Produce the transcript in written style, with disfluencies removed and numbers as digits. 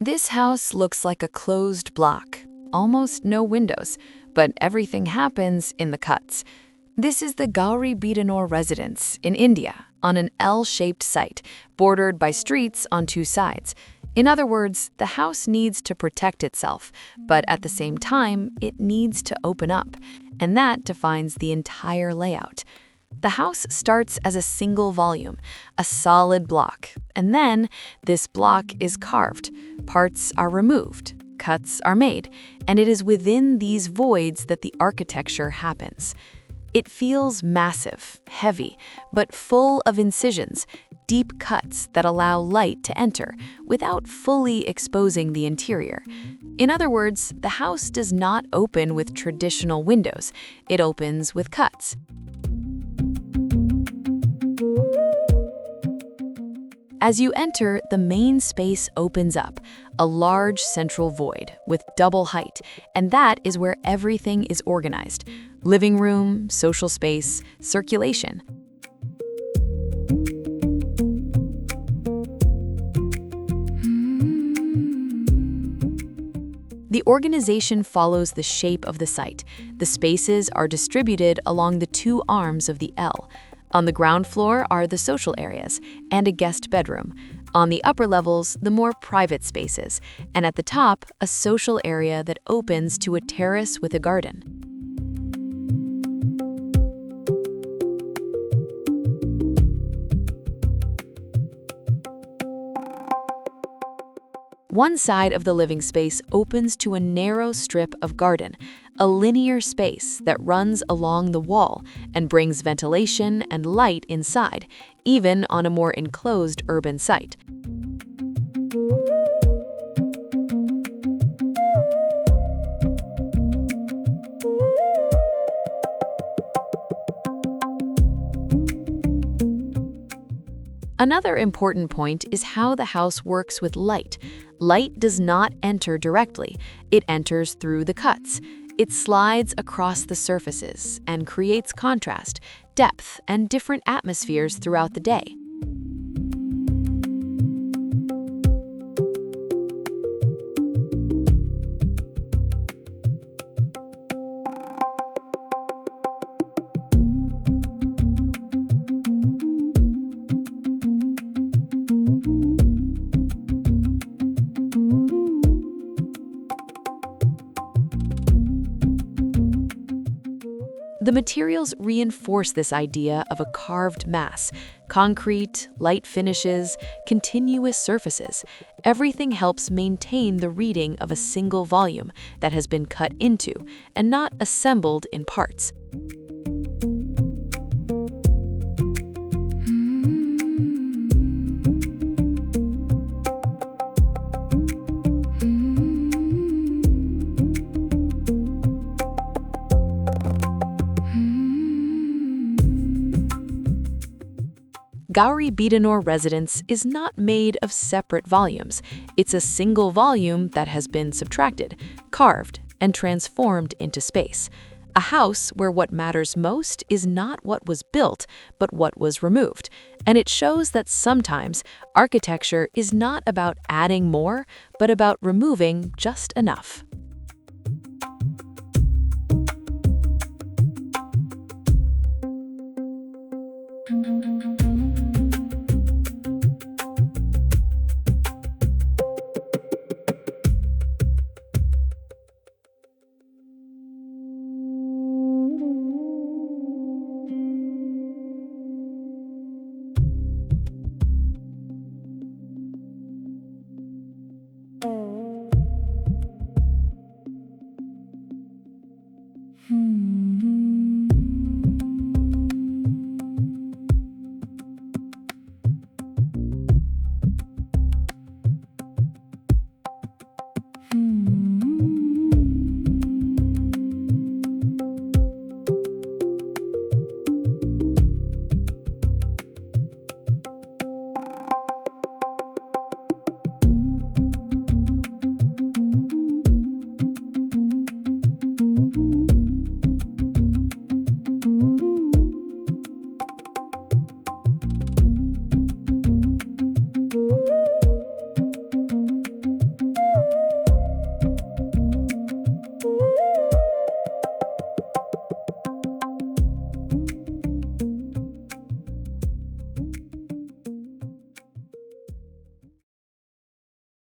This house looks like a closed block, almost no windows, but everything happens in the cuts. This is the Gauribidanur Residence in India, on an L-shaped site, bordered by streets on two sides. In other words, the house needs to protect itself, but at the same time, it needs to open up, and that defines the entire layout. The house starts as a single volume, a solid block, and then this block is carved. Parts are removed, cuts are made, and it is within these voids that the architecture happens. It feels massive, heavy, but full of incisions, deep cuts that allow light to enter without fully exposing the interior. In other words, the house does not open with traditional windows, it opens with cuts. As you enter, the main space opens up, a large central void with double height, and that is where everything is organized: living room, social space, circulation. The organization follows the shape of the site. The spaces are distributed along the two arms of the L. On the ground floor are the social areas and a guest bedroom. On the upper levels, the more private spaces, and at the top, a social area that opens to a terrace with a garden. One side of the living space opens to a narrow strip of garden, a linear space that runs along the wall and brings ventilation and light inside, even on a more enclosed urban site. Another important point is how the house works with light. Light does not enter directly, it enters through the cuts. It slides across the surfaces and creates contrast, depth, and different atmospheres throughout the day. The materials reinforce this idea of a carved mass: concrete, light finishes, continuous surfaces. Everything helps maintain the reading of a single volume that has been cut into and not assembled in parts. Gauribidanur Residence is not made of separate volumes. It's a single volume that has been subtracted, carved, and transformed into space. A house where what matters most is not what was built, but what was removed. And it shows that sometimes architecture is not about adding more, but about removing just enough.